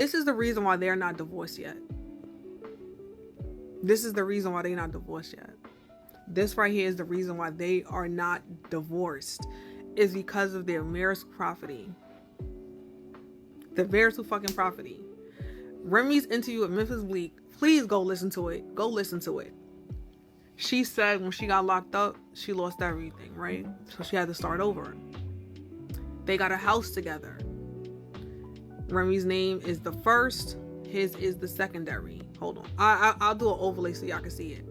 This is the reason why they're not divorced yet. This is the reason why they're not divorced yet. This right here is the reason why they are not divorced. Is because of their marital property. The marital fucking property. Remy's interview with Memphis Bleak. Please go listen to it. Go listen to it. She said when she got locked up, she lost everything, right? So she had to start over. They got a house together. Remy's name is the first. His is the secondary. Hold on. I'll do an overlay so y'all can see it.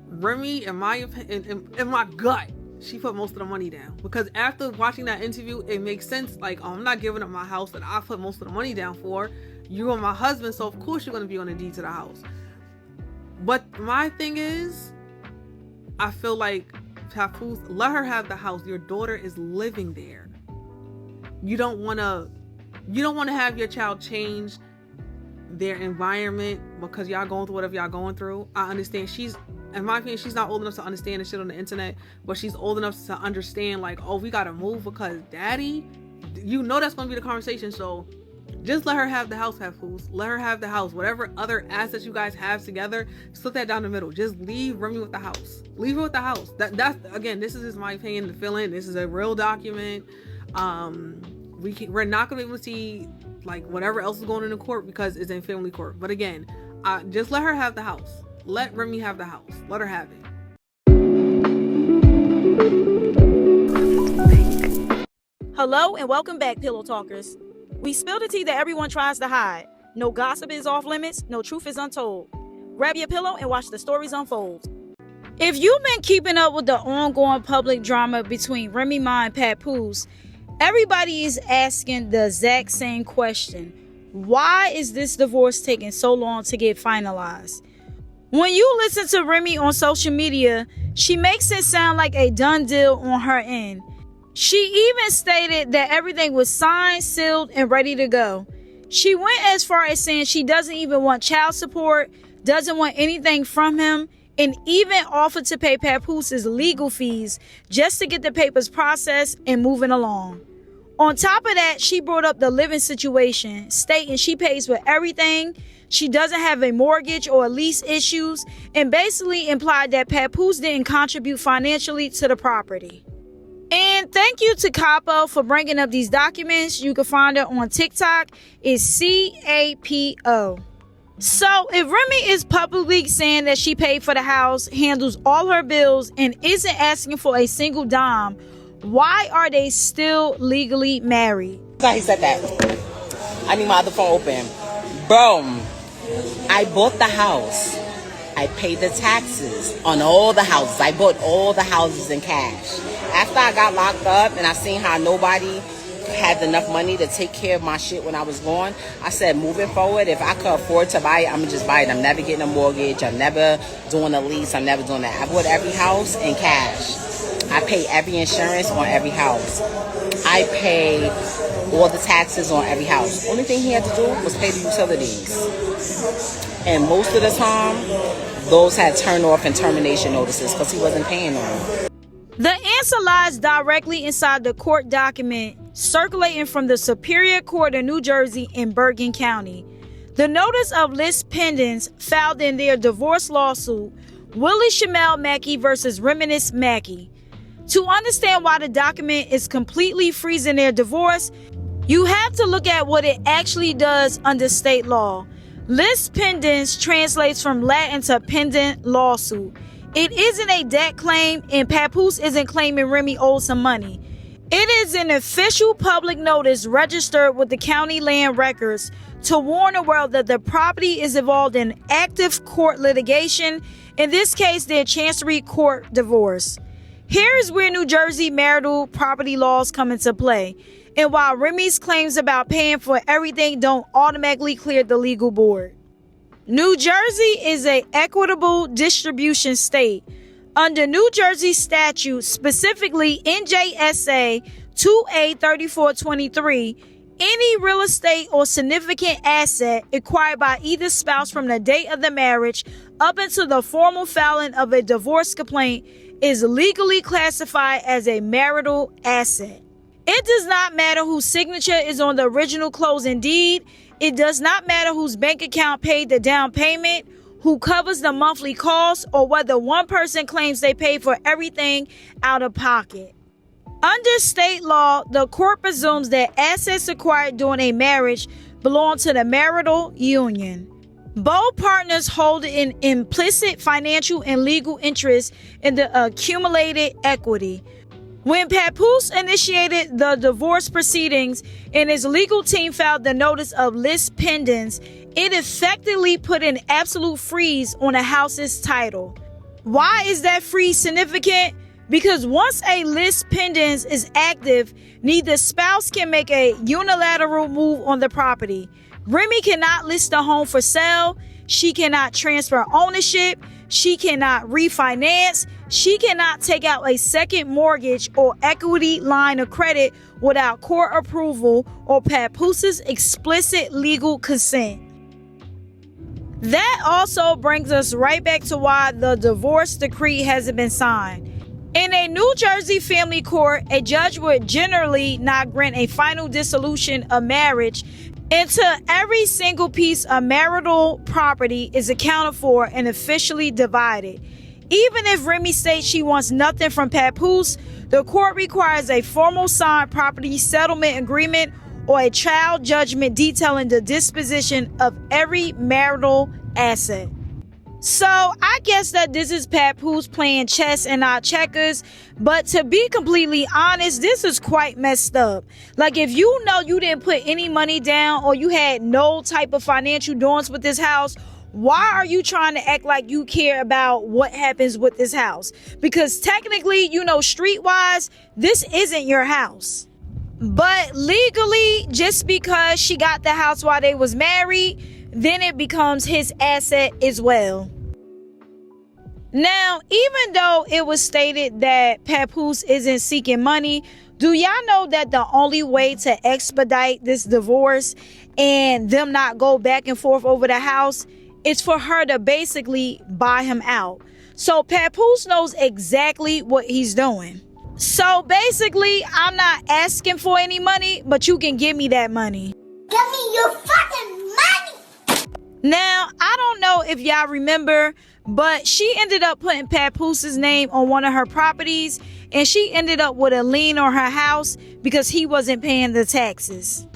Remy, in my opinion, in my gut, she put most of the money down. Because after watching that interview, it makes sense. Like, oh, I'm not giving up my house that I put most of the money down for. You are my husband, so of course you're going to be on the deed to the house. But my thing is, I feel like Papoose, let her have the house. Your daughter is living there. You don't want to have your child change their environment because y'all going through whatever y'all going through. I understand in my opinion, she's not old enough to understand the shit on the internet, but she's old enough to understand, like, oh, we gotta move because daddy, that's gonna be the conversation. So just let her have the house, Papoose. Let her have the house. Whatever other assets you guys have together, split that down the middle. Just leave Remy with the house. Leave her with the house. That's again, this is just my opinion to fill in. This is a real document. We're not gonna be able to see like whatever else is going on in court because it's in family court. But again, just let her have the house. Let Remy have the house. Let her have it. Hello and welcome back, Pillow Talkers. We spill the tea that everyone tries to hide. No gossip is off limits. No truth is untold. Grab your pillow and watch the stories unfold. If you've been keeping up with the ongoing public drama between Remy Ma and Papoose, everybody is asking the exact same question. Why is this divorce taking so long to get finalized? When you listen to Remy on social media, she makes it sound like a done deal on her end. She even stated that everything was signed, sealed, and ready to go. She went as far as saying she doesn't even want child support, doesn't want anything from him, and even offered to pay Papoose's legal fees just to get the papers processed and moving along. On top of that, she brought up the living situation, stating she pays for everything, she doesn't have a mortgage or lease issues, and basically implied that Papoose didn't contribute financially to the property. And thank you to Capo for bringing up these documents. You can find her on TikTok. It's CAPO. So if Remy is publicly saying that she paid for the house, handles all her bills, and isn't asking for a single dime, why are they still legally married? He said that. I need my other phone open. Boom. I bought the house. I paid the taxes on all the houses. I bought all the houses in cash. After I got locked up and I seen how nobody had enough money to take care of my shit when I was gone, I said, moving forward, if I could afford to buy it, I'm gonna just buy it. I'm never getting a mortgage. I'm never doing a lease. I'm never doing that. I bought every house in cash. I pay every insurance on every house. I pay all the taxes on every house. Only thing he had to do was pay the utilities. And most of the time, those had turn off and termination notices because he wasn't paying them. The answer lies directly inside the court document circulating from the Superior Court of New Jersey in Bergen County. The notice of lis pendens filed in their divorce lawsuit, Willie Shamel Mackey versus Reminisce Mackey. To understand why the document is completely freezing their divorce, you have to look at what it actually does under state law. Lis pendens translates from Latin to pendent lawsuit. It isn't a debt claim, and Papoose isn't claiming Remy owes some money. It is an official public notice registered with the county land records to warn the world that the property is involved in active court litigation, in this case, their Chancery Court divorce. Here is where New Jersey marital property laws come into play. And while Remy's claims about paying for everything don't automatically clear the legal board. New Jersey is an equitable distribution state. Under New Jersey statute, specifically NJSA 2A3423, any real estate or significant asset acquired by either spouse from the date of the marriage up until the formal filing of a divorce complaint is legally classified as a marital asset. It does not matter whose signature is on the original closing deed. It does not matter whose bank account paid the down payment, who covers the monthly costs, or whether one person claims they paid for everything out of pocket. Under state law, the court presumes that assets acquired during a marriage belong to the marital union. Both partners hold an implicit financial and legal interest in the accumulated equity. When Papoose initiated the divorce proceedings and his legal team filed the notice of lis pendens, it effectively put an absolute freeze on a house's title. Why is that freeze significant? Because once a lis pendens is active, neither spouse can make a unilateral move on the property. Remy cannot list the home for sale. She cannot transfer ownership. She cannot refinance. She cannot take out a second mortgage or equity line of credit without court approval or Papoose's explicit legal consent. That also brings us right back to why the divorce decree hasn't been signed. In a New Jersey family court, a judge would generally not grant a final dissolution of marriage until every single piece of marital property is accounted for and officially divided. Even if Remy states she wants nothing from Papoose, the court requires a formal signed property settlement agreement or a trial judgment detailing the disposition of every marital asset. So I guess that this is Papoose playing chess and not checkers, but to be completely honest, this is quite messed up. Like, if you know you didn't put any money down or you had no type of financial doings with this house, why are you trying to act like you care about what happens with this house? Because technically, streetwise, this isn't your house. But legally, just because she got the house while they was married, then it becomes his asset as well. Now, even though it was stated that Papoose isn't seeking money, do y'all know that the only way to expedite this divorce and them not go back and forth over the house is for her to basically buy him out? So Papoose knows exactly what he's doing. So basically, I'm not asking for any money, but you can give me that money. Give me your fucking money! Now, I don't know if y'all remember, but she ended up putting Papoose's name on one of her properties, and she ended up with a lien on her house because he wasn't paying the taxes.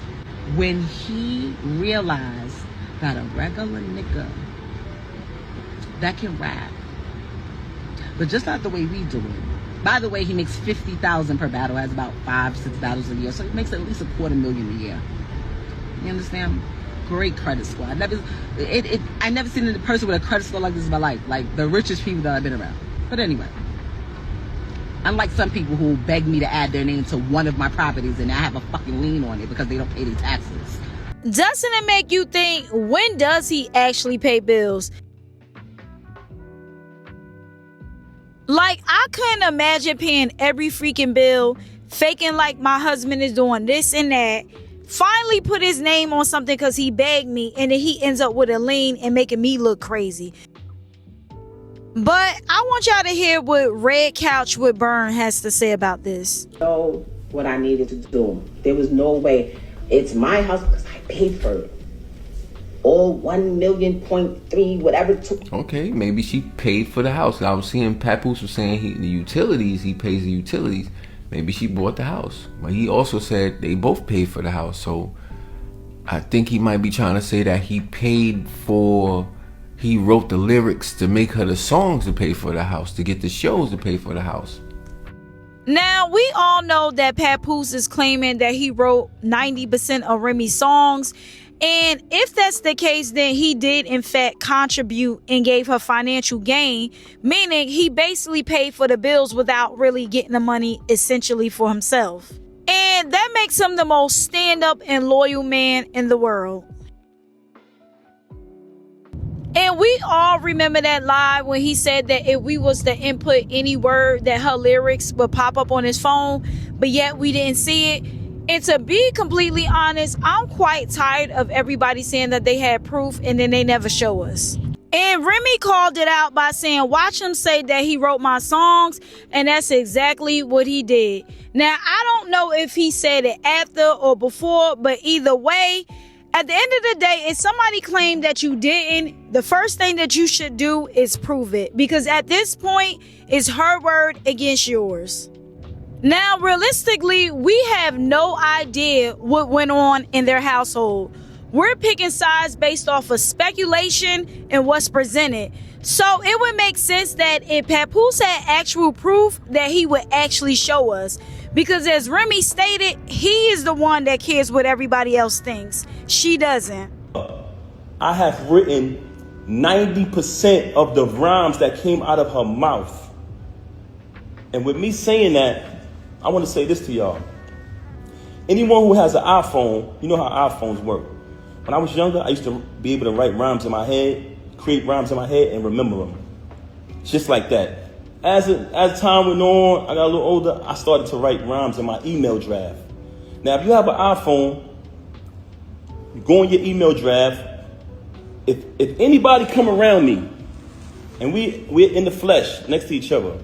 When he realized that a regular nigga that can rap, but just not the way we do it. By the way, he makes $50,000 per battle, has about 5-6 battles a year, so he makes at least $250,000 a year. You understand? Great credit score. I never seen a person with a credit score like this in my life. Like the richest people that I've been around. But anyway, unlike some people who beg me to add their name to one of my properties and I have a fucking lien on it because they don't pay their taxes. Doesn't it make you think, when does he actually pay bills? Like, I couldn't imagine paying every freaking bill, faking like my husband is doing this and that, finally put his name on something because he begged me, and then he ends up with a lien and making me look crazy. But I want y'all to hear what Red Couch with Burn has to say about this. So what I needed to do, there was no way. It's my house because I paid for it. All 1.3 million, whatever it took. Okay, maybe she paid for the house. I was seeing Papoose was saying he pays the utilities. Maybe she bought the house. But he also said they both paid for the house. So I think he might be trying to say that he wrote the lyrics to make her the songs to pay for the house, to get the shows to pay for the house. Now, we all know that Papoose is claiming that he wrote 90% of Remy's songs. And if that's the case, then he did in fact contribute and gave her financial gain, meaning he basically paid for the bills without really getting the money essentially for himself. And that makes him the most stand-up and loyal man in the world. And we all remember that live when he said that if we was to input any word, that her lyrics would pop up on his phone, but yet we didn't see it. And to be completely honest, I'm quite tired of everybody saying that they had proof and then they never show us. And Remy called it out by saying, watch him say that he wrote my songs, and that's exactly what he did. Now, I don't know if he said it after or before, but either way, at the end of the day, if somebody claimed that you didn't, the first thing that you should do is prove it. Because at this point, it's her word against yours. Now, realistically, we have no idea what went on in their household. We're picking sides based off of speculation and what's presented. So it would make sense that if Papoose had actual proof, that he would actually show us. Because as Remy stated, he is the one that cares what everybody else thinks. She doesn't. I have written 90% of the rhymes that came out of her mouth. And with me saying that, I want to say this to y'all. Anyone who has an iPhone, you know how iPhones work. When I was younger, I used to be able to write rhymes in my head, create rhymes in my head, and remember them. Just like that. As time went on, I got a little older, I started to write rhymes in my email draft. Now, if you have an iPhone, you go in your email draft. If anybody come around me, and we're in the flesh next to each other,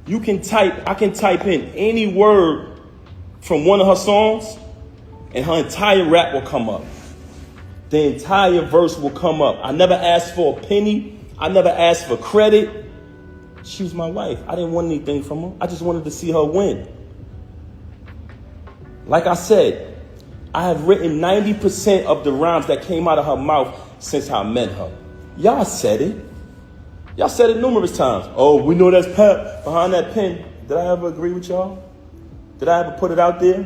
I can type in any word from one of her songs, and her entire rap will come up. The entire verse will come up. I never asked for a penny. I never asked for credit. She was my wife. I didn't want anything from her. I just wanted to see her win. Like I said, I have written 90% of the rhymes that came out of her mouth since I met her. Y'all said it. Y'all said it numerous times. Oh, we know that's Pep behind that pen. Did I ever agree with y'all? Did I ever put it out there?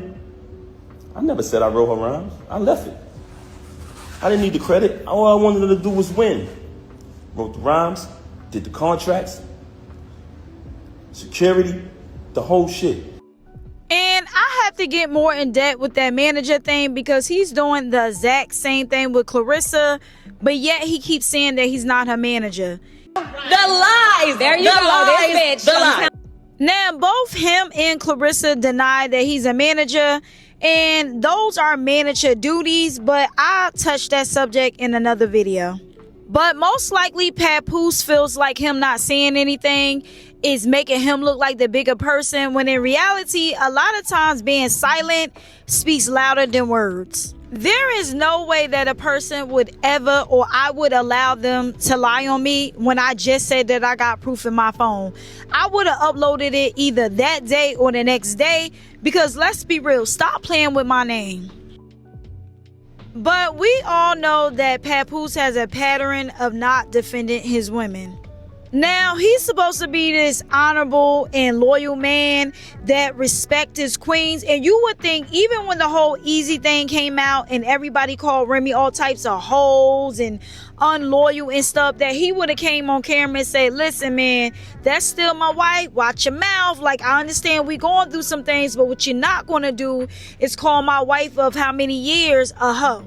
I never said I wrote her rhymes. I left it. I didn't need the credit. All I wanted her to do was win. Wrote the rhymes, did the contracts, security, the whole shit. And I have to get more in depth with that manager thing because he's doing the exact same thing with Clarissa, but yet he keeps saying that he's not her manager. The lies! There you go, this bitch. The lies. Now, both him and Clarissa deny that he's a manager, and those are manager duties, but I'll touch that subject in another video. But most likely, Papoose feels like him not saying anything is making him look like the bigger person, when in reality, a lot of times being silent speaks louder than words. There is no way that a person would ever, or I would allow them to lie on me when I just said that I got proof in my phone. I would have uploaded it either that day or the next day, because let's be real, stop playing with my name. But we all know that Papoose has a pattern of not defending his women. Now, he's supposed to be this honorable and loyal man that respects his queens. And you would think, even when the whole Easy thing came out and everybody called Remy all types of hoes and unloyal and stuff, that he would have came on camera and said, listen, man, that's still my wife. Watch your mouth. Like, I understand we going through some things, but what you're not going to do is call my wife of how many years a hoe.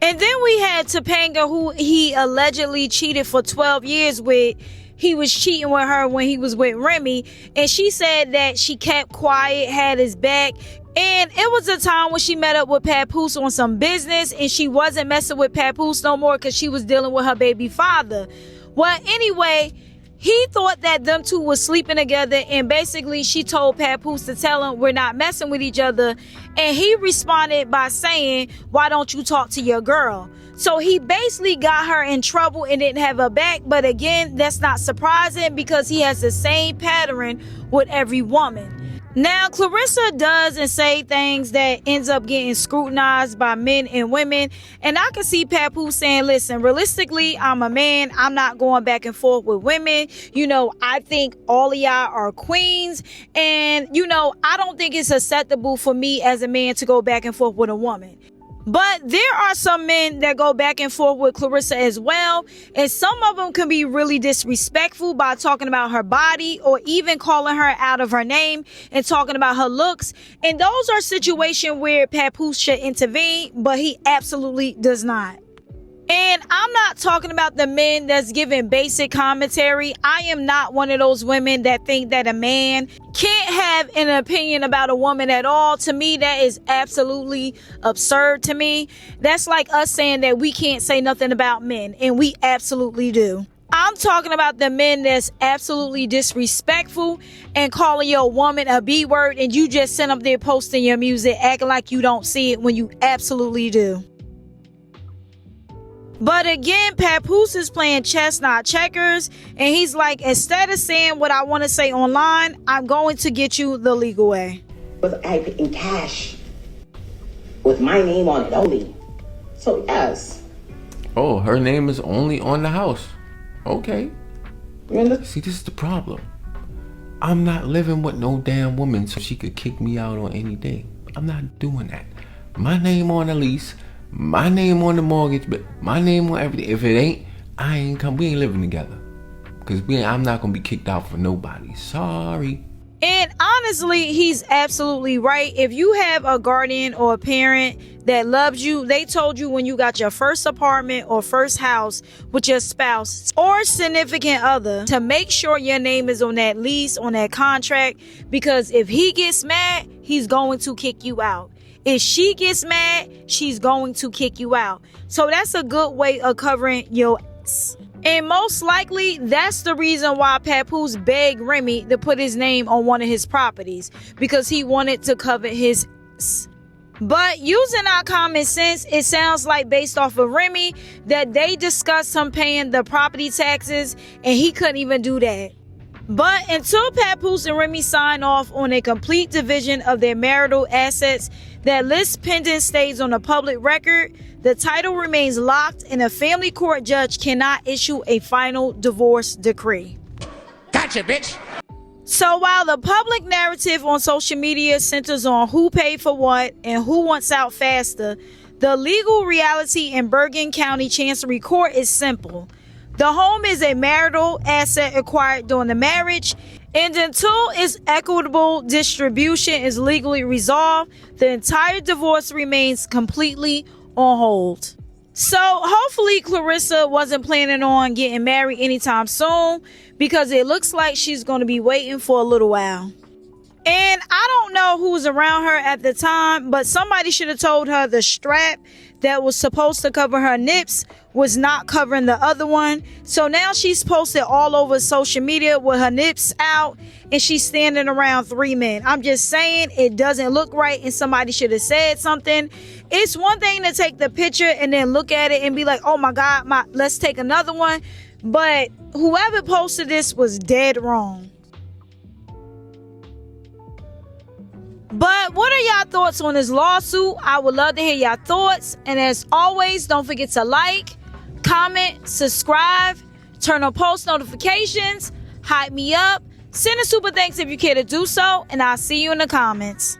And then we had Topanga, who he allegedly cheated for 12 years with. He was cheating with her when he was with Remy, and she said that she kept quiet, had his back, and it was a time when she met up with Papoose on some business, and she wasn't messing with Papoose no more because she was dealing with her baby father. Well, anyway, he thought that them two were sleeping together, and basically she told Papoose to tell him we're not messing with each other, and he responded by saying, why don't you talk to your girl? So he basically got her in trouble and didn't have her back. But again, that's not surprising because he has the same pattern with every woman. Now, Clarissa does and say things that ends up getting scrutinized by men and women. And I can see Papoose saying, listen, realistically, I'm a man. I'm not going back and forth with women. You know, I think all of y'all are queens. And, you know, I don't think it's acceptable for me as a man to go back and forth with a woman. But there are some men that go back and forth with Clarissa as well. And some of them can be really disrespectful by talking about her body or even calling her out of her name and talking about her looks. And those are situations where Papoose should intervene, but he absolutely does not. And I'm not talking about the men that's giving basic commentary. I am not one of those women that think that a man can't have an opinion about a woman at all. To me, that is absolutely absurd to me. That's like us saying that we can't say nothing about men, and we absolutely do. I'm talking about the men that's absolutely disrespectful and calling your woman a B word, and you just sitting up there posting your music acting like you don't see it when you absolutely do. But again, Papoose is playing chess, not checkers. And he's like, instead of saying what I want to say online, I'm going to get you the legal way. In cash. With my name on it only. So, yes. Oh, her name is only on the house. Okay. See, this is the problem. I'm not living with no damn woman so she could kick me out on any day. I'm not doing that. My name on the lease. My name on the mortgage, but my name on everything. If it ain't, we ain't living together. Cause I'm not gonna be kicked out for nobody. Sorry. And honestly, he's absolutely right. If you have a guardian or a parent that loves you, they told you when you got your first apartment or first house with your spouse or significant other to make sure your name is on that lease, on that contract, because if he gets mad, he's going to kick you out. If she gets mad, she's going to kick you out. So that's a good way of covering your ass. And most likely, that's the reason why Papoose begged Remy to put his name on one of his properties, because he wanted to cover his ass. But using our common sense, it sounds like based off of Remy that they discussed him paying the property taxes and he couldn't even do that. But until Papoose and Remy sign off on a complete division of their marital assets, that list pending stays on the public record, the title remains locked and a family court judge cannot issue a final divorce decree. Gotcha, bitch! So while the public narrative on social media centers on who paid for what and who wants out faster, the legal reality in Bergen County Chancery Court is simple. The home is a marital asset acquired during the marriage, and until its equitable distribution is legally resolved, the entire divorce remains completely on hold. So hopefully Clarissa wasn't planning on getting married anytime soon, because it looks like she's going to be waiting for a little while. And I don't know who was around her at the time, but somebody should have told her the strap that was supposed to cover her nips was not covering the other one. So now she's posted all over social media with her nips out and she's standing around 3 men. I'm just saying, it doesn't look right and somebody should have said something. It's one thing to take the picture and then look at it and be like, oh my God, let's take another one. But whoever posted this was dead wrong. But what are y'all thoughts on this lawsuit? I would love to hear y'all thoughts. And as always, don't forget to like, comment, subscribe, turn on post notifications, hype me up, send a super thanks if you care to do so, and I'll see you in the comments.